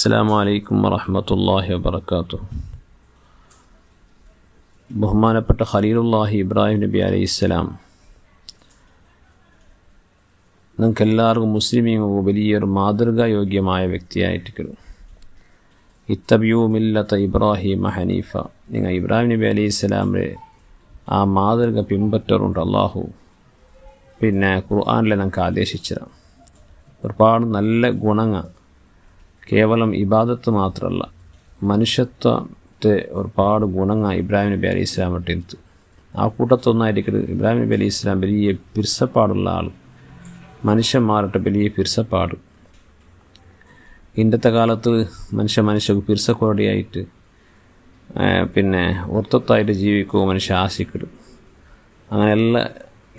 അസ്സലാമു അലൈക്കും വറഹ്മത്തുള്ളാഹി വബറകാതുഹു. ബഹുമാനപ്പെട്ട ഖലീലുല്ലാഹി ഇബ്രാഹിം നബി അലൈഹിസ്സലാം നിങ്ങൾക്കെല്ലാവർക്കും മുസ്ലിമീങ്ങൾക്ക് വലിയൊരു മാതൃകായോഗ്യമായ വ്യക്തിയായിട്ട് ഇത്തബിയു മില്ലത്ത ഇബ്രാഹിം ഹനീഫ. നിങ്ങൾ ഇബ്രാഹിം നബി അലൈഹിസ്സലാമിൻ്റെ ആ മാതൃക പിൻപറ്ററുണ്ട് അള്ളാഹു ഖുർആനിൽ നമുക്ക് ആദേശിച്ചതാണ്. ഒരുപാട് നല്ല ഗുണങ്ങൾ കേവലം ഇബാദത്ത് മാത്രമല്ല, മനുഷ്യത്വത്തെ ഒരുപാട് ഗുണങ്ങൾ ഇബ്രാഹിം നബി അലൈഹി ഇസ്ലാമിട്ട് ആ കൂട്ടത്തൊന്നായിരിക്കും ഇബ്രാഹിം നബി അലൈഹി ഇസ്ലാം വലിയ പിർസപ്പാടുള്ള ആൾ, മനുഷ്യന്മാരുടെ വലിയ പിർസപ്പാട്. ഇന്നത്തെ കാലത്ത് മനുഷ്യർക്ക് പിർസക്കോടിയായിട്ട് ഒർത്തത്തായിട്ട് ജീവിക്കുമോ മനുഷ്യ ആശിക്കിടും. അങ്ങനെയുള്ള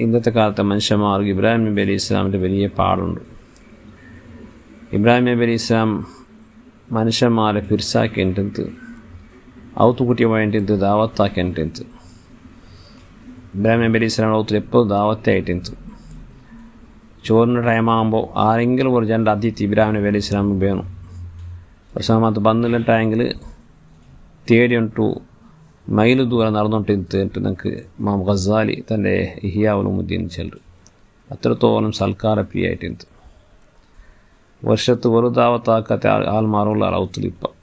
ഇന്നത്തെ കാലത്തെ മനുഷ്യന്മാർക്ക് ഇബ്രാഹിം നബി അലൈഹി ഇസ്ലാമിൻ്റെ വലിയ പാടുണ്ട്. ഇബ്രാഹിം നബി അലൈഹി ഇസ്ലാം മനുഷ്യന്മാരെ പിർസാക്കേണ്ടത് ഔത്തുകുട്ടിയ വേണ്ടിയത് ദാവത്താക്കേണ്ടത്. ഇബ്രാഹിം നബി അലൈഹി ഇസ്ലാം ഔത്തിൽ എപ്പോഴും ദാവത്തായിട്ടുണ്ട്. ചോറിൻ്റെ ടൈമാകുമ്പോൾ ആരെങ്കിലും ഒരു രണ്ട് അതിഥി ഇബ്രാഹിം നബി അലൈഹി ഇസ്ലാം വേണം. പക്ഷേ അത് ಬಂದಿಲ್ಲಟಾയെങ്കിൽ തേടി ഉണ്ടു മൈൽ ദൂരം നടന്നുകൊണ്ടിട്ട് നമുക്ക് ഇമാം ഗസാലി തൻ്റെ ഇഹ്യാ ഉലൂമുദ്ദീൻ ചെല്ലു അത്രത്തോളം സൽക്കാരപ്രിയായിട്ടുണ്ട്. വർഷത്ത് ഒരു ദാവത്താക്കാത്ത ആൾമാരുള്ള ഔത്തുലിപ്പം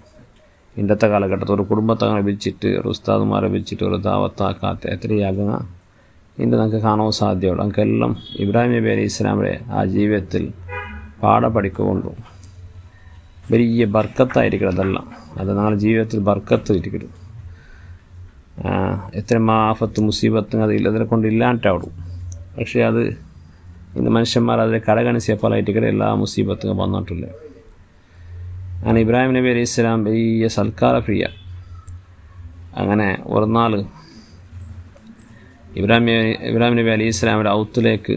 ഇന്നത്തെ കാലഘട്ടത്തിൽ ഒരു കുടുംബത്തങ്ങളെ വിളിച്ചിട്ട് ഒരു ഉസ്താദുമാരെ വിളിച്ചിട്ട് ഒരു ദാവത്താക്കാത്ത എത്രയാകുക ഇന്ന് നമുക്ക് കാണാൻ സാധ്യമുള്ളൂ. നമുക്കെല്ലാം ഇബ്രാഹിം നബി അലൈഹി ഇസ്ലാമിൻ്റെ ആ ജീവിതത്തിൽ പഠിക്കൊണ്ടു വലിയ ബർക്കത്തായിരിക്കണം. അതെല്ലാം അത് ഞങ്ങളുടെ ജീവിതത്തിൽ ബർക്കത്ത് ഇരിക്കണം. എത്ര ആഫത്ത് മുസീബത്ത് അതിനെ കൊണ്ട് ഇല്ലാണ്ടാവും. പക്ഷേ അത് ഇന്ന് മനുഷ്യന്മാർ അതിൽ കടകണിച്ച പലയിട്ട് എല്ലാ മുസീബത്തും വന്നിട്ടില്ല. അങ്ങനെ ഇബ്രാഹിം നബി അലൈഹി ഇസ്ലാം വലിയ സൽക്കാരപ്രിയ. അങ്ങനെ ഒരു നാൾ ഇബ്രാഹിം നബി അലൈഹി ഇസ്ലാമിൻ്റെ ഔത്തിലേക്ക്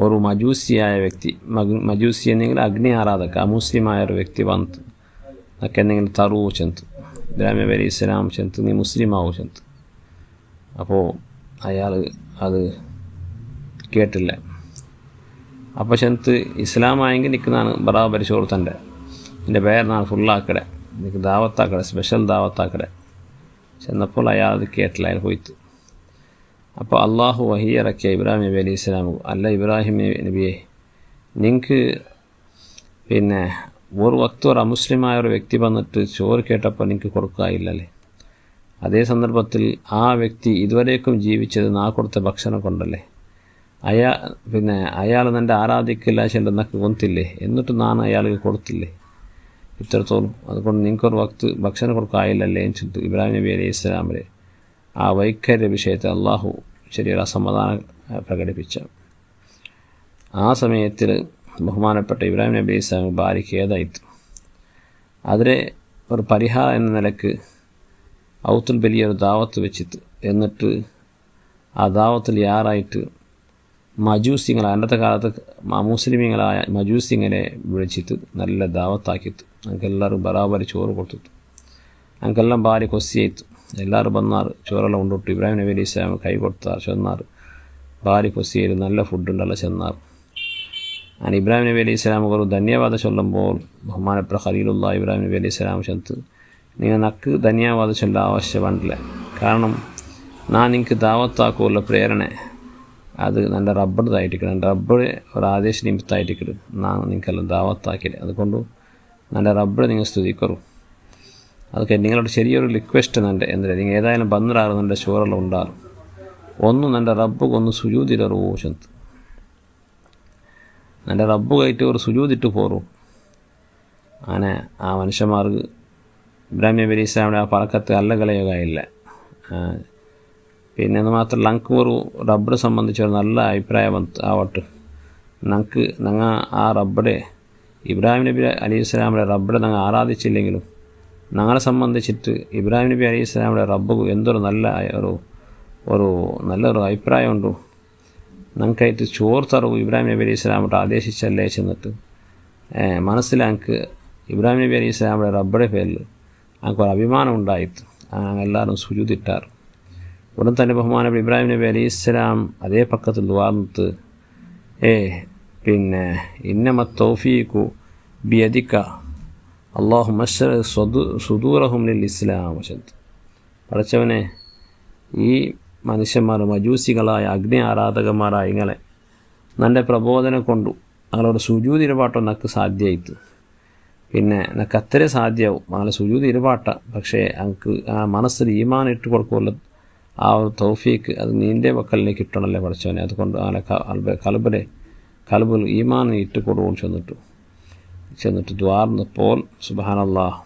ഒരു മജൂസിയായ വ്യക്തി, മജൂസി എന്നെങ്കിൽ അഗ്നി ആരാധക അമുസ്ലിമായ ഒരു വ്യക്തി വന്ന് ഒക്കെ എന്തെങ്കിലും തറൂ ചെന്ത് ഇബ്രാഹിം നബി അലൈഹി ഇസ്ലാം ചെന്ത് നീ മുസ്ലിമാവൂ ചെന്ത്. അപ്പോൾ അയാൾ അത് കേട്ടില്ല. അപ്പോൾ ചെന്ത് ഇസ്ലാമായെങ്കിൽ നിൽക്കുന്നതാണ് ബറാബരി ചോർത്തൻ്റെ എൻ്റെ പേരിനാണ് ഫുള്ളാക്കടെ എനിക്ക് ദാവത്താക്കടെ സ്പെഷ്യൽ ദാവത്താക്കടെ ചെന്നപ്പോൾ അയാൾ അത് കേട്ടില്ല. അയാൾ പോയിട്ട് അപ്പോൾ അള്ളാഹു വഹി ഇറക്കിയ ഇബ്രാഹിം നബി അലൈഹി ഇസ്ലാമു അല്ല ഇബ്രാഹിം നബിയെ നിങ്ങൾക്ക് ഒരു വക്ത് ഒരു അമുസ്ലിമായ ഒരു വ്യക്തി വന്നിട്ട് ചോറ് കേട്ടപ്പോൾ നിങ്ങൾക്ക് കൊടുക്കായില്ലല്ലേ. അതേ സന്ദർഭത്തിൽ ആ വ്യക്തി ഇതുവരേക്കും ജീവിച്ചത് നാ കൊടുത്ത ഭക്ഷണം കൊണ്ടല്ലേ. അയാൾ നിൻ്റെ ആരാധിക്കില്ല ചെല്ലെന്നൊക്കെ കൊന്നില്ലേ, എന്നിട്ട് ഞാൻ അയാൾക്ക് കൊടുത്തില്ലേ ഇത്രത്തോളം. അതുകൊണ്ട് നിങ്ങൾക്കൊരു വക്ത് ഭക്ഷണം കൊടുക്കായില്ലല്ലേ എന്ന് ചോദിച്ചു ഇബ്രാഹിം നബി അലൈഹി ഇസ്ലാമിലെ ആ വൈഖര്യ വിഷയത്തിൽ അള്ളാഹു ചെറിയൊരു അസമാധാനം പ്രകടിപ്പിച്ച ആ സമയത്തിൽ ബഹുമാനപ്പെട്ട ഇബ്രാഹിം നബി അലൈഹി ഇസ്ലാം ഭാര്യയ്ക്ക് ഏതായിട്ട് അതിലെ ഒരു പരിഹാരം എന്ന നിലക്ക് ഔത്തിൽ വലിയൊരു ദാവത്ത് വെച്ചിട്ട് എന്നിട്ട് ആ ദാവത്തിൽ യാറായിട്ട് മജൂസിങ്ങളെ അന്നത്തെ കാലത്ത് മുസ്ലിമീങ്ങളായ മജൂസിങ്ങളെ വിളിച്ചിട്ട് നല്ല ദാവത്താക്കിയിട്ട് ഞങ്ങൾക്കെല്ലാവരും ബറാബരി ചോറ് കൊടുത്തിട്ട് ഞങ്ങൾക്കെല്ലാം ഭാര്യ കൊസ്സിയായിട്ട് എല്ലാവരും വന്നാറ് ചോറെല്ലാം കൊണ്ടിട്ട് ഇബ്രാഹിം നബി അലൈഹി ഇസ്ലാം കൈ കൊടുത്താർ ചെന്നാർ ഭാര്യ കൊസ്സിയിൽ നല്ല ഫുഡുണ്ടല്ലോ ചെന്നാർ. അങ്ങനെ ഇബ്രാഹിം നബി അലൈഹി ഇസ്ലാം ഒരു ധന്യവാദം ചൊല്ലുമ്പോൾ ബഹുമാനപ്പെട്ട ഖലീലുല്ലാഹി ഇബ്രാഹിം നബി അലൈഹി ഇസ്ലാം ചെന്ന് നിങ്ങൾ നക്ക് ധന്യവാദം ചൊല്ലാൻ ആവശ്യമുണ്ടില്ല. കാരണം ഞാൻ നിങ്ങൾക്ക് ദാവത്താക്കുള്ള പ്രേരണ അത് എൻ്റെ റബ്ബറുതായിരിക്കണം. എൻ്റെ റബ്ബർ ഒരു ആദേശ നിമിത്തമായിരിക്കണം ഞാൻ നിങ്ങൾക്കെല്ലാം ദാവത്താക്കില്ല. അതുകൊണ്ട് എൻ്റെ റബ്ബർ നിങ്ങൾ സ്തുതിക്കറു. അതൊക്കെ നിങ്ങളോട് ചെറിയൊരു റിക്വസ്റ്റ് എൻ്റെ എന്താ നിങ്ങൾ ഏതായാലും ബന്നറാറ് എൻ്റെ ചോറെല്ലാം ഉണ്ടാകും ഒന്നും എൻ്റെ റബ്ബ് ഒന്ന് സുജൂതിലറൂ ചെന്ന് എൻ്റെ റബ്ബ് കയറ്റി ഒരു സുജൂതിട്ട് പോറും. അങ്ങനെ ആ മനുഷ്യന്മാർക്ക് ഇബ്രാഹിം നബി അലൈഹി ഇസ്ലാമിൻ്റെ ആ പഴക്കത്തെ അല്ലകളയുകയില്ല. എന്ന് മാത്രമല്ല ഞങ്ങൾക്ക് ഒരു റബ്ബറെ സംബന്ധിച്ചൊരു നല്ല അഭിപ്രായം ആവട്ടെ. ഞങ്ങൾ ആ റബ്ബറെ ഇബ്രാഹിം നബി അലൈഹി ഇസ്ലാമിൻ്റെ റബ്ബറെ ഞങ്ങൾ ആരാധിച്ചില്ലെങ്കിലും ഞങ്ങളെ സംബന്ധിച്ചിട്ട് ഇബ്രാഹിം നബി അലൈഹി ഇസ്ലാമിൻ്റെ റബ്ബ് എന്തൊരു നല്ലൊരു അഭിപ്രായമുണ്ടോ. ഞങ്ങൾക്കായിട്ട് ചോറ് തറവ് ഇബ്രാഹിം നബി അലൈഹി ഇസ്ലാമിട്ട് ആദേശിച്ചല്ലേ ചെന്നിട്ട് മനസ്സിൽ ഞങ്ങൾക്ക് ഇബ്രാഹിം നബി അലൈഹി ഇസ്ലാമിൻ്റെ റബ്ബറെ പേരിൽ ഞങ്ങൾക്കൊരു അഭിമാനം ഉണ്ടായിട്ട് ഞങ്ങൾ എല്ലാവരും സുജൂദിട്ടാറ്. ഉടൻ തന്നെ ബഹുമാനപ്പെട്ട ഇബ്രാഹിം നബി അലൈഹി ഇസ്ലാം അതേ പക്കത്തിൽ വാർന്നിട്ട് ഇന്നമ തൗഫീഖു ബിയദിക അല്ലാഹുമ്മ അശ്റഹ് സുദൂറഹും ലിൽ ഇസ്ലാം വശദ്. പടച്ചവനെ, ഈ മനുഷ്യന്മാർ മജൂസികളായ അഗ്നി ആരാധകന്മാരായ ഇങ്ങളെ നിൻ്റെ പ്രബോധനം കൊണ്ടു ഞങ്ങളോട് സുജൂദ് ഇരുപാട്ടം നക്ക് സാധ്യമായിട്ട്, പിന്നെ നക്ക് അത്രേ സാധ്യമാവും ഞങ്ങളെ സുജൂദ് ഇരുപാട്ട. പക്ഷേ ഞങ്ങൾക്ക് ആ മനസ്സിൽ ഈമാൻ ഇട്ട് കൊടുക്കുമല്ലോ, ആ ഒരു തൗഫീക്ക് അത് നിൻ്റെ വക്കലിലേക്ക് കിട്ടണമല്ലേ പഠിച്ചവനെ. അതുകൊണ്ട് അങ്ങനെ കൽബിൽ ഈമാൻ ഇട്ട് കൊടുക്കും ചെന്നിട്ട് ദ്വാർന്നപ്പോൾ സുബ്ഹാനല്ലാഹ്,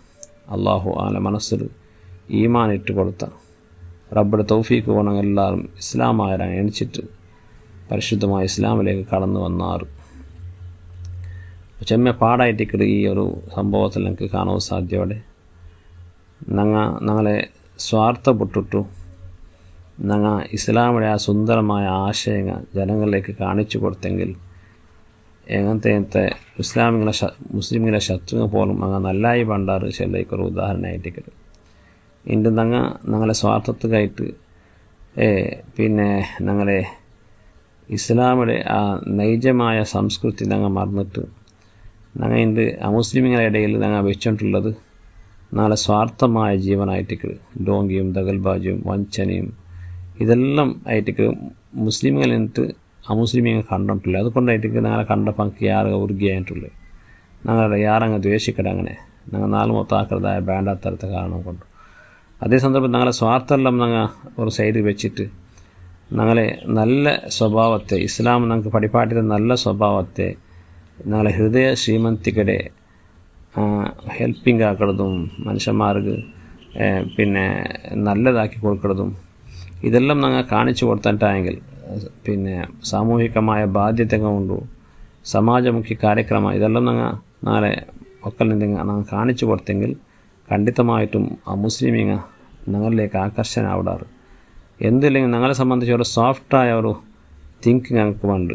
അള്ളാഹു ആലെ മനസ്സിൽ ഈമാൻ ഇട്ട് കൊടുത്ത റബ്ബിയുടെ തൗഫീക്ക് ഗുണം എല്ലാവരും ഇസ്ലാമായവരാണ് എണിച്ചിട്ട് പരിശുദ്ധമായ ഇസ്ലാമിലേക്ക് കടന്നു വന്നാറ്. ചെമ്മ പാടായിട്ടിക്കട് ഈ ഒരു സംഭവത്തിൽ എനിക്ക് കാണാൻ സാധ്യവിടെ ഞങ്ങളെ സ്വാർത്ഥപ്പെട്ടിട്ടു ഞങ്ങൾ ഇസ്ലാമിൻ്റെ ആ സുന്ദരമായ ആശയങ്ങൾ ജനങ്ങളിലേക്ക് കാണിച്ചു കൊടുത്തെങ്കിൽ എങ്ങനത്തെ മുസ്ലിമിങ്ങളെ ശത്രുങ്ങൾ പോലും അങ്ങ് നല്ലായി പണ്ടാറ് ചെല്ലേക്കൊരു ഉദാഹരണമായിട്ടിക്കട്. ഇണ്ട് ഞങ്ങളെ സ്വാർത്ഥത്തുകായിട്ട് പിന്നെ ഞങ്ങളെ ഇസ്ലാമിൻ്റെ ആ നൈജമായ സംസ്കൃതി ഞങ്ങൾ മറന്നിട്ട് ഞങ്ങൾ ഇന്ന് അമുസ്ലിമിങ്ങളുടെ ഇടയിൽ ഞങ്ങൾ വെച്ചിട്ടുള്ളത് നാളെ സ്വാർത്ഥമായ ജീവനായിട്ടിക്ക് ഡോങ്കിയും ദഗൽബാജും വഞ്ചനയും ഇതെല്ലാം ആയിട്ടിക്ക് മുസ്ലിമുകൾ എന്നിട്ട് അമുസ്ലിമിങ്ങൾ കണ്ടിട്ടില്ല. അതുകൊണ്ടായിട്ട് ഞങ്ങളെ കണ്ടപ്പോൾ എനിക്ക് യാറ് ഉറുകിയായിട്ടുള്ളത് ഞങ്ങളുടെ യാറങ്ങ് ദ്വേഷിക്കട്ടെ. അങ്ങനെ ഞങ്ങൾ നാല് മൊത്താക്കരുതായ വേണ്ടാത്തരത്തെ കാരണം കൊണ്ട് അതേ സന്ദർഭം ഞങ്ങളെ സ്വാർത്ഥമെല്ലാം ഞങ്ങൾ ഒരു സൈഡിൽ വെച്ചിട്ട് ഞങ്ങളെ നല്ല സ്വഭാവത്തെ ഇസ്ലാം ഞങ്ങൾക്ക് പഠിപ്പാട്ടിയ നല്ല സ്വഭാവത്തെ ഞങ്ങളെ ഹൃദയ ശ്രീമന്തിക്കടെ ഹെൽപ്പിംഗ് ആക്കുന്നതും മനുഷ്യന്മാർക്ക് പിന്നെ നല്ലതാക്കി കൊടുക്കുന്നതും ഇതെല്ലാം ഞങ്ങൾ കാണിച്ചു കൊടുത്തിട്ടായെങ്കിൽ പിന്നെ സാമൂഹികമായ ബാധ്യതകൾ കൊണ്ടു സമാജമുഖി കാര്യക്രമം ഇതെല്ലാം ഞങ്ങളെ ഒക്കലെന്തെങ്കിലും ഞങ്ങൾ കാണിച്ചു കൊടുത്തെങ്കിൽ ഖണ്ഡിതമായിട്ടും ആ മുസ്ലിമിങ്ങൾ ഞങ്ങളിലേക്ക് ആകർഷണം ആവിടാറ്. എന്തില്ലെങ്കിൽ ഞങ്ങളെ സംബന്ധിച്ച് ഒരു സോഫ്റ്റായ ഒരു തിങ്കിങ് ഞങ്ങൾക്ക് വേണ്ട.